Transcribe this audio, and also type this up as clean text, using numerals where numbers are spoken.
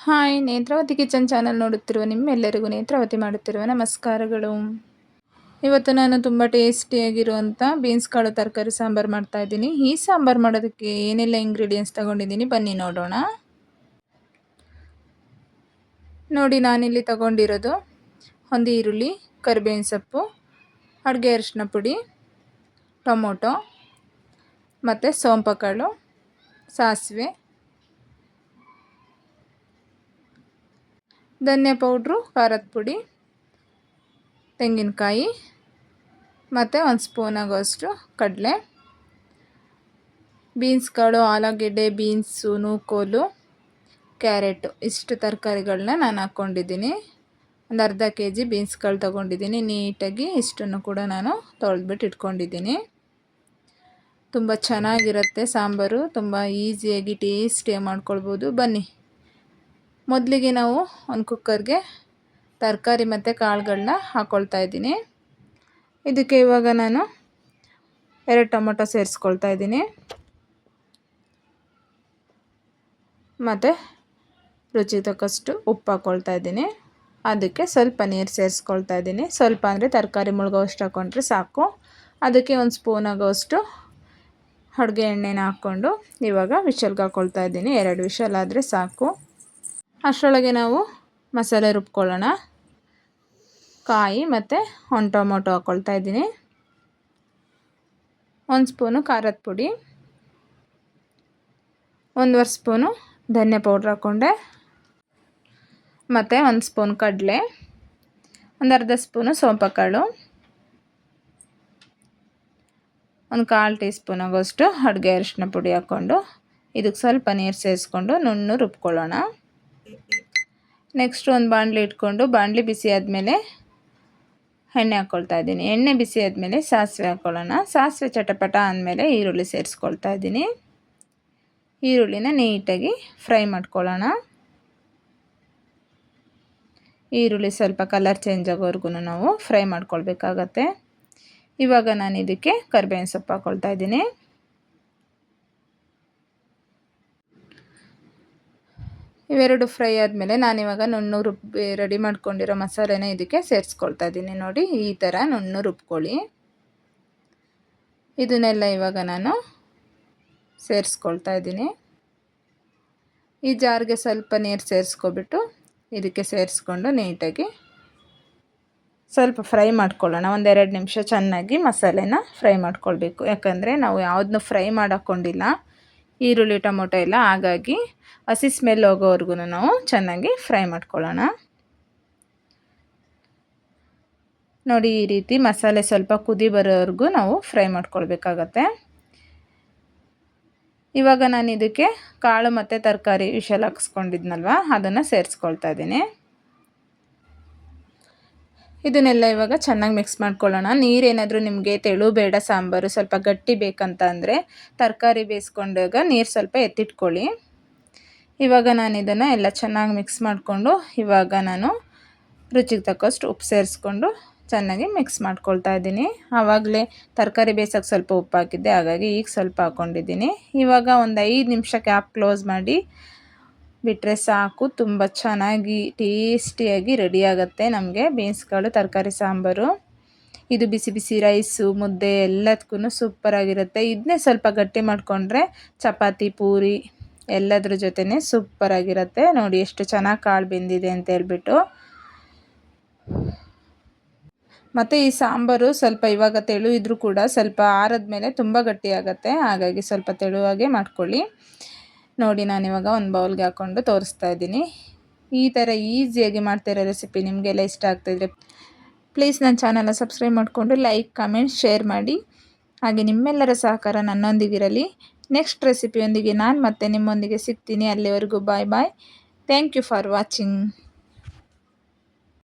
Hi, Netravati kitchen channel ನೋಡುತ್ತಿರುವ ನಿಮ್ಮೆಲ್ಲರಿಗೂ ನೇತ್ರಾವತಿ ಮಾಡುತ್ತಿರುವ ನಮಸ್ಕಾರಗಳು. ಇವತ್ತು ನಾನು ತುಂಬ ಟೇಸ್ಟಿಯಾಗಿರುವಂಥ ಬೀನ್ಸ್ ಕಾಳು ತರಕಾರಿ ಸಾಂಬಾರು ಮಾಡ್ತಾಯಿದ್ದೀನಿ. ಈ ಸಾಂಬಾರು ಮಾಡೋದಕ್ಕೆ ಏನೆಲ್ಲ ಇಂಗ್ರೀಡಿಯೆಂಟ್ಸ್ ತೊಗೊಂಡಿದ್ದೀನಿ ಬನ್ನಿ ನೋಡೋಣ. ನೋಡಿ, ನಾನಿಲ್ಲಿ ತಗೊಂಡಿರೋದು ಒಂದು ಈರುಳ್ಳಿ, ಕರಿಬೇವಿನ ಸೊಪ್ಪು, ಅಡುಗೆ ಅರಿಶಿನ ಪುಡಿ, ಟೊಮೊಟೊ ಮತ್ತು ಸೋಂಪು ಕಾಳು, ಸಾಸಿವೆ, ಧನಿಯಾ ಪೌಡ್ರು, ಖಾರದ ಪುಡಿ, ತೆಂಗಿನಕಾಯಿ ಮತ್ತು ಒಂದು ಸ್ಪೂನ್ ಆಗೋಷ್ಟು ಕಡಲೆ, ಬೀನ್ಸ್ ಕಾಳು, ಆಲೂಗೆಡ್ಡೆ, ಬೀನ್ಸು, ನೂಕೋಲು, ಕ್ಯಾರೆಟು ಇಷ್ಟು ತರಕಾರಿಗಳನ್ನ ನಾನು ಹಾಕ್ಕೊಂಡಿದ್ದೀನಿ. ಒಂದು ಅರ್ಧ kg ಬೀನ್ಸ್ ಕಾಳು ತೊಗೊಂಡಿದ್ದೀನಿ. ನೀಟಾಗಿ ಇಷ್ಟನ್ನು ಕೂಡ ನಾನು ತೊಳೆದ್ಬಿಟ್ಟು ಇಟ್ಕೊಂಡಿದ್ದೀನಿ. ತುಂಬ ಚೆನ್ನಾಗಿರುತ್ತೆ ಸಾಂಬಾರು, ತುಂಬ ಈಸಿಯಾಗಿ ಟೇಸ್ಟಿಯಾಗಿ ಮಾಡ್ಕೊಳ್ಬೋದು. ಬನ್ನಿ, ಮೊದಲಿಗೆ ನಾವು ಒಂದು ಕುಕ್ಕರ್ಗೆ ತರಕಾರಿ ಮತ್ತು ಕಾಳುಗಳನ್ನ ಹಾಕ್ಕೊಳ್ತಾ ಇದ್ದೀನಿ. ಇದಕ್ಕೆ ಇವಾಗ ನಾನು 2 ಟೊಮೊಟೊ ಸೇರಿಸ್ಕೊಳ್ತಾ ಇದ್ದೀನಿ ಮತ್ತು ರುಚಿಗೆ ತಕ್ಕಷ್ಟು ಉಪ್ಪು ಹಾಕ್ಕೊಳ್ತಾ ಇದ್ದೀನಿ. ಅದಕ್ಕೆ ಸ್ವಲ್ಪ ನೀರು ಸೇರಿಸ್ಕೊಳ್ತಾ ಇದ್ದೀನಿ. ಸ್ವಲ್ಪ ಅಂದರೆ ತರಕಾರಿ ಮುಳುಗೋಷ್ಟು ಹಾಕ್ಕೊಂಡ್ರೆ ಸಾಕು. ಅದಕ್ಕೆ ಒಂದು ಸ್ಪೂನ್ ಆಗೋಷ್ಟು ಅಡುಗೆ ಎಣ್ಣೆನ ಹಾಕ್ಕೊಂಡು ಇವಾಗ ವಿಷಲ್ಗೆ ಹಾಕ್ಕೊಳ್ತಾ ಇದ್ದೀನಿ. 2 ವಿಷಲ್ ಆದರೆ ಸಾಕು. ಅಷ್ಟರೊಳಗೆ ನಾವು ಮಸಾಲೆ ರುಬ್ಕೊಳ್ಳೋಣ. ಕಾಯಿ ಮತ್ತು ಒಂದು ಟೊಮೊಟೊ ಹಾಕ್ಕೊಳ್ತಾ ಇದ್ದೀನಿ. 1 ಸ್ಪೂನು ಖಾರದ ಪುಡಿ, 1.5 ಸ್ಪೂನು ಧನಿಯಾ ಪೌಡ್ರ್ ಹಾಕ್ಕೊಂಡೆ ಮತ್ತು 1 ಸ್ಪೂನ್ ಕಡಲೆ, ಒಂದು ಅರ್ಧ ಸ್ಪೂನು ಸೋಂಪು ಕಾಳು, ಒಂದು 1/4 ಟೀ ಸ್ಪೂನ್ ಆಗೋಷ್ಟು ಅಡುಗೆ ಅರಿಶಿನ ಪುಡಿ ಹಾಕ್ಕೊಂಡು ಇದಕ್ಕೆ ಸ್ವಲ್ಪ ನೀರು ಸೇರಿಸ್ಕೊಂಡು ನುಣ್ಣು ರುಬ್ಕೊಳ್ಳೋಣ. ನೆಕ್ಸ್ಟ್ ಒಂದು ಬಾಣಲಿ ಇಟ್ಕೊಂಡು ಬಾಣಲಿ ಬಿಸಿ ಆದಮೇಲೆ ಎಣ್ಣೆ ಹಾಕ್ಕೊಳ್ತಾ ಇದ್ದೀನಿ. ಎಣ್ಣೆ ಬಿಸಿ ಆದಮೇಲೆ ಸಾಸಿವೆ ಹಾಕ್ಕೊಳ್ಳೋಣ. ಸಾಸಿವೆ ಚಟಪಟ ಅಂದಮೇಲೆ ಈರುಳ್ಳಿ ಸೇರಿಸ್ಕೊಳ್ತಾ ಇದ್ದೀನಿ. ಈರುಳ್ಳಿನ ನೀಟಾಗಿ ಫ್ರೈ ಮಾಡ್ಕೊಳ್ಳೋಣ. ಈರುಳ್ಳಿ ಸ್ವಲ್ಪ ಕಲರ್ ಚೇಂಜ್ ಆಗೋವರೆಗೂ ನಾವು ಫ್ರೈ ಮಾಡ್ಕೊಳ್ಬೇಕಾಗತ್ತೆ. ಇವಾಗ ನಾನು ಇದಕ್ಕೆ ಕರಿಬೇವಿನ ಸೊಪ್ಪು ಹಾಕ್ಕೊಳ್ತಾ ಇದ್ದೀನಿ. ಇವೆರಡು ಫ್ರೈ ಆದಮೇಲೆ ನಾನಿವಾಗ ನುಣ್ಣು ರುಬ್ಬಿ ರೆಡಿ ಮಾಡ್ಕೊಂಡಿರೋ ಮಸಾಲೆನ ಇದಕ್ಕೆ ಸೇರಿಸ್ಕೊಳ್ತಾ ಇದ್ದೀನಿ. ನೋಡಿ, ಈ ಥರ ನುಣ್ಣು ರುಬ್ಕೊಳ್ಳಿ. ಇದನ್ನೆಲ್ಲ ಇವಾಗ ನಾನು ಸೇರಿಸ್ಕೊಳ್ತಾ ಇದ್ದೀನಿ. ಈ ಜಾರ್ಗೆ ಸ್ವಲ್ಪ ನೀರು ಸೇರಿಸ್ಕೊಬಿಟ್ಟು ಇದಕ್ಕೆ ಸೇರಿಸ್ಕೊಂಡು ನೀಟಾಗಿ ಸ್ವಲ್ಪ ಫ್ರೈ ಮಾಡ್ಕೊಳ್ಳೋಣ. 1-2 ನಿಮಿಷ ಚೆನ್ನಾಗಿ ಮಸಾಲೆನ ಫ್ರೈ ಮಾಡ್ಕೊಳ್ಬೇಕು. ಯಾಕಂದರೆ ನಾವು ಯಾವುದನ್ನೂ ಫ್ರೈ ಮಾಡಾಕೊಂಡಿಲ್ಲ, ಈರುಳ್ಳಿ ಟೊಮೊಟೊ ಎಲ್ಲ, ಹಾಗಾಗಿ ಹಸಿ ಸ್ಮೆಲ್ ಹೋಗೋವರೆಗೂ ನಾವು ಚೆನ್ನಾಗಿ ಫ್ರೈ ಮಾಡ್ಕೊಳ್ಳೋಣ. ನೋಡಿ, ಈ ರೀತಿ ಮಸಾಲೆ ಸ್ವಲ್ಪ ಕುದಿ ಬರೋವರೆಗೂ ನಾವು ಫ್ರೈ ಮಾಡ್ಕೊಳ್ಬೇಕಾಗತ್ತೆ. ಇವಾಗ ನಾನು ಇದಕ್ಕೆ ಕಾಳು ಮತ್ತು ತರಕಾರಿ ವಿಷಲ್ ಹಾಕಿಸ್ಕೊಂಡಿದ್ನಲ್ವ, ಅದನ್ನು ಸೇರಿಸ್ಕೊಳ್ತಾ ಇದ್ದೀನಿ. ಇದನ್ನೆಲ್ಲ ಇವಾಗ ಚೆನ್ನಾಗಿ ಮಿಕ್ಸ್ ಮಾಡ್ಕೊಳ್ಳೋಣ. ನೀರೇನಾದರೂ ನಿಮಗೆ ತೆಳು ಬೇಡ, ಸಾಂಬಾರು ಸ್ವಲ್ಪ ಗಟ್ಟಿ ಬೇಕಂತ ಅಂದರೆ ತರಕಾರಿ ಬೇಯಿಸ್ಕೊಂಡಾಗ ನೀರು ಸ್ವಲ್ಪ ಎತ್ತಿಟ್ಕೊಳ್ಳಿ. ಇವಾಗ ನಾನು ಇದನ್ನು ಎಲ್ಲ ಚೆನ್ನಾಗಿ ಮಿಕ್ಸ್ ಮಾಡಿಕೊಂಡು ಇವಾಗ ನಾನು ರುಚಿಗೆ ತಕ್ಕಷ್ಟು ಉಪ್ಪು ಸೇರಿಸ್ಕೊಂಡು ಚೆನ್ನಾಗಿ ಮಿಕ್ಸ್ ಮಾಡ್ಕೊಳ್ತಾ ಇದ್ದೀನಿ. ಆವಾಗಲೇ ತರಕಾರಿ ಬೇಯಿಸೋಕ್ಕೆ ಸ್ವಲ್ಪ ಉಪ್ಪು ಹಾಕಿದ್ದೆ, ಹಾಗಾಗಿ ಈಗ ಸ್ವಲ್ಪ ಹಾಕ್ಕೊಂಡಿದ್ದೀನಿ. ಇವಾಗ ಒಂದು 5 ನಿಮಿಷ ಕ್ಯಾಪ್ ಕ್ಲೋಸ್ ಮಾಡಿ ಬಿಟ್ಟರೆ ಸಾಕು. ತುಂಬ ಚೆನ್ನಾಗಿ ಟೇಸ್ಟಿಯಾಗಿ ರೆಡಿಯಾಗುತ್ತೆ ನಮಗೆ ಬೀನ್ಸ್ ಕಾಳು ತರಕಾರಿ ಸಾಂಬಾರು. ಇದು ಬಿಸಿ ಬಿಸಿ ರೈಸು, ಮುದ್ದೆ ಎಲ್ಲದಕ್ಕೂ ಸೂಪರಾಗಿರುತ್ತೆ. ಇದನ್ನೇ ಸ್ವಲ್ಪ ಗಟ್ಟಿ ಮಾಡಿಕೊಂಡ್ರೆ ಚಪಾತಿ, ಪೂರಿ ಎಲ್ಲದ್ರ ಜೊತೆನೇ ಸೂಪರಾಗಿರುತ್ತೆ. ನೋಡಿ ಎಷ್ಟು ಚೆನ್ನಾಗಿ ಕಾಳು ಬೆಂದಿದೆ ಅಂತ ಹೇಳ್ಬಿಟ್ಟು. ಮತ್ತು ಈ ಸಾಂಬಾರು ಸ್ವಲ್ಪ ಇವಾಗ ತೆಳು ಇದ್ದರೂ ಕೂಡ ಸ್ವಲ್ಪ ಆರದ ಮೇಲೆ ತುಂಬ ಗಟ್ಟಿಯಾಗುತ್ತೆ, ಹಾಗಾಗಿ ಸ್ವಲ್ಪ ತೆಳುವಾಗೆ ಮಾಡ್ಕೊಳ್ಳಿ. ನೋಡಿ, ನಾನಿವಾಗ ಒಂದು ಬೌಲ್ಗೆ ಹಾಕ್ಕೊಂಡು ತೋರಿಸ್ತಾ ಇದ್ದೀನಿ. ಈ ಥರ ಈಸಿಯಾಗಿ ಮಾಡ್ತಿರೋ ರೆಸಿಪಿ ನಿಮಗೆಲ್ಲ ಇಷ್ಟ ಆಗ್ತಾಯಿದ್ರೆ ಪ್ಲೀಸ್ ನನ್ನ ಚಾನಲ್ನ ಸಬ್ಸ್ಕ್ರೈಬ್ ಮಾಡಿಕೊಂಡು ಲೈಕ್, ಕಮೆಂಟ್, ಶೇರ್ ಮಾಡಿ. ಹಾಗೆ ನಿಮ್ಮೆಲ್ಲರ ಸಹಕಾರ ನನ್ನೊಂದಿಗಿರಲಿ. ನೆಕ್ಸ್ಟ್ ರೆಸಿಪಿಯೊಂದಿಗೆ ನಾನು ಮತ್ತೆ ನಿಮ್ಮೊಂದಿಗೆ ಸಿಗ್ತೀನಿ. ಅಲ್ಲಿವರೆಗೂ bye bye. Thank you for watching.